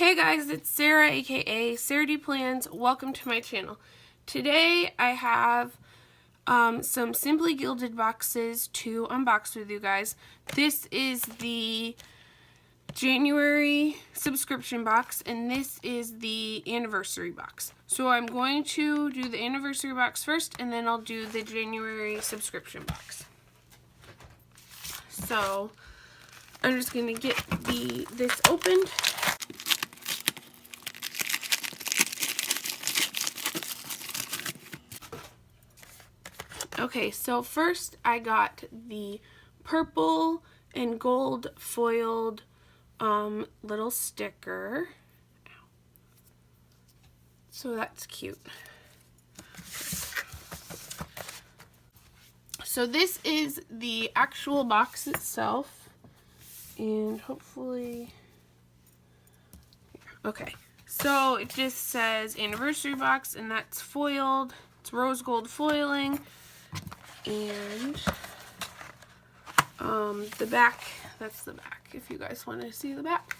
Hey guys, it's Sarah, aka saradplans. Welcome to my channel. Today I have some Simply Gilded boxes to unbox with you guys. This is the January subscription box, and this is the anniversary box. So I'm going to do the anniversary box first, and then I'll do the January subscription box. So I'm just going to get this opened. Okay, so first I got the purple and gold foiled little sticker. So that's cute. So this is the actual box itself, and hopefully, okay, so it just says anniversary box, and that's foiled. It's rose gold foiling. And the back, that's the back, if you guys want to see the back.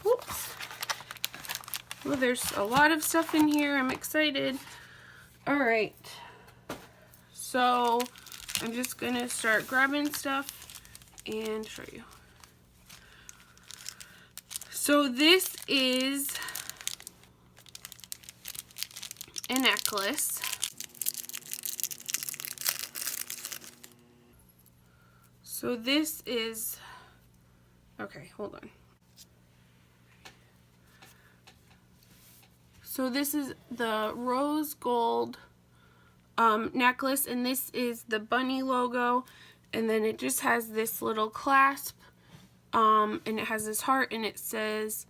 Whoops. Well, there's a lot of stuff in here. I'm excited. Alright. So, I'm just going to start grabbing stuff and show you. So, this is a necklace. So this is, okay, hold on. So this is the rose gold necklace, and this is the bunny logo, and then it just has this little clasp, and it has this heart, and it says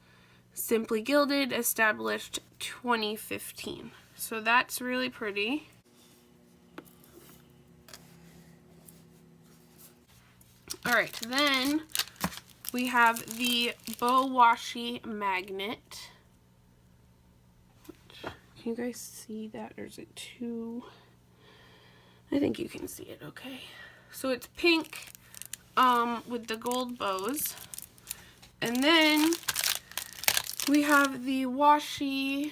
Simply Gilded, established 2015. So that's really pretty. Alright, then we have the Washy Magnet. Can you guys see that, or is it too? I think you can see it, okay. So it's pink with the gold bows. And then we have the Washy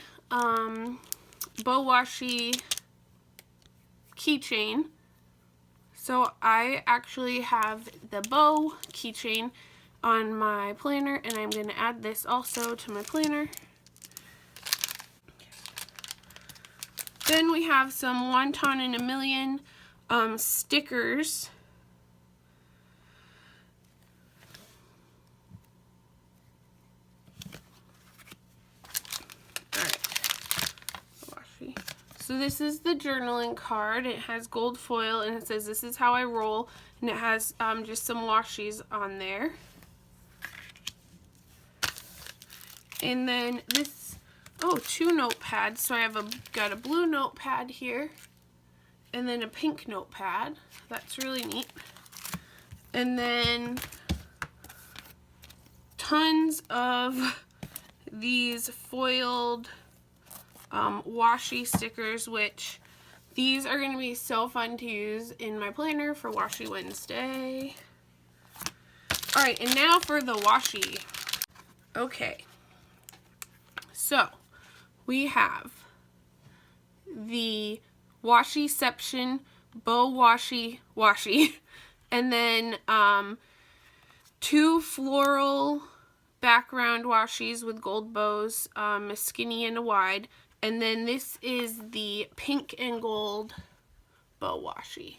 Washy keychain. So I actually have the bow keychain on my planner, and I'm going to add this also to my planner. Then we have some Wonton in a Million stickers. So this is the journaling card. It has gold foil, and it says this is how I roll, and it has just some washies on there. And then this, oh, 2 notepads. So I have got a blue notepad here, and then a pink notepad. That's really neat. And then tons of these foiled washi stickers, which these are going to be so fun to use in my planner for Washi Wednesday. Alright, and now for the washi. Okay, so we have the Washiception Bow Washi, and then 2 floral background washis with gold bows, a skinny and a wide. And then this is the pink and gold bow washi.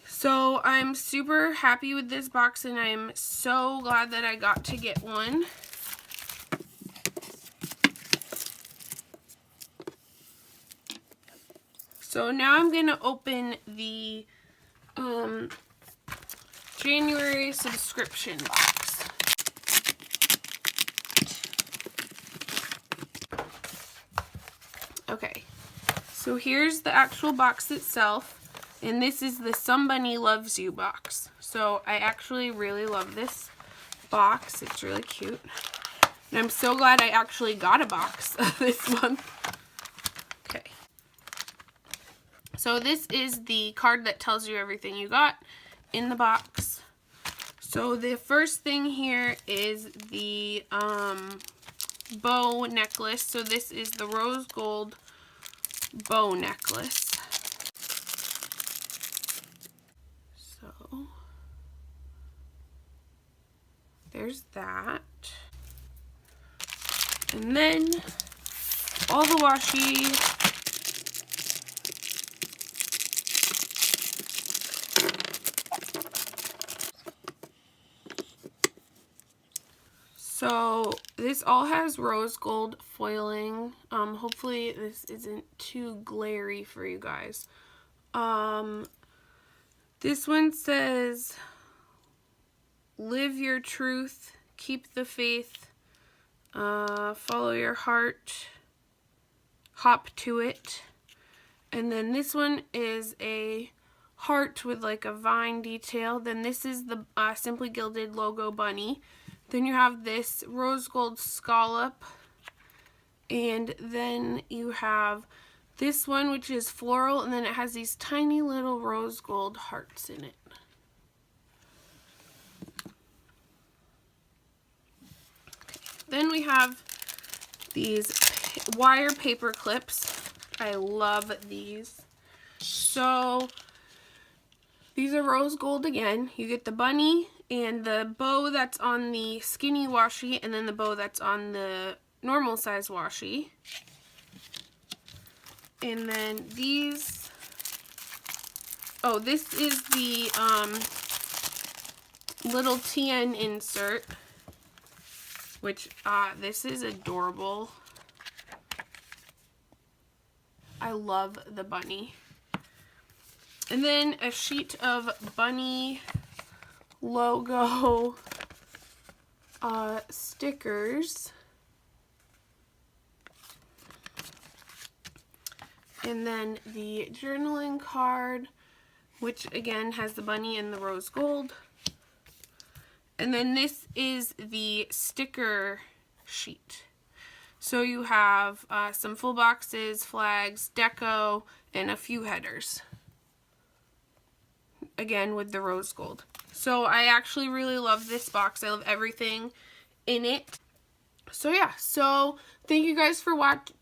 So I'm super happy with this box, and I'm so glad that I got to get one. So now I'm going to open the January subscription box. Okay, so here's the actual box itself, and this is the Somebody Loves You box. So I actually really love this box. It's really cute. And I'm so glad I actually got a box this month. Okay. So this is the card that tells you everything you got in the box. So the first thing here is the bow necklace. So this is the rose gold bow necklace. So there's that. And then all the washi. So this all has rose gold foiling. Hopefully this isn't too glary for you guys. This one says, live your truth, keep the faith, follow your heart, hop to it. And then this one is a heart with like a vine detail. Then this is the Simply Gilded logo bunny. Then you have this rose gold scallop. And then you have this one, which is floral, and then it has these tiny little rose gold hearts in it. Then we have these wire paper clips. I love these. So these are rose gold again. You get the bunny and the bow that's on the skinny washi, and then the bow that's on the normal size washi. And then these, oh, this is the little TN insert, which this is adorable. I love the bunny. And then a sheet of bunny logo stickers. And then the journaling card, which again has the bunny and the rose gold. And then this is the sticker sheet. So you have some full boxes, flags, deco, and a few headers. Again with the rose gold. So I actually really love this box. I love everything in it. So yeah, so thank you guys for watching.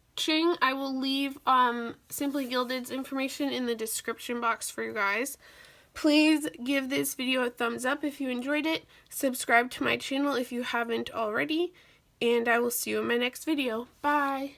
I will leave Simply Gilded's information in the description box for you guys. Please give this video a thumbs up if you enjoyed it. Subscribe to my channel if you haven't already. And I will see you in my next video. Bye!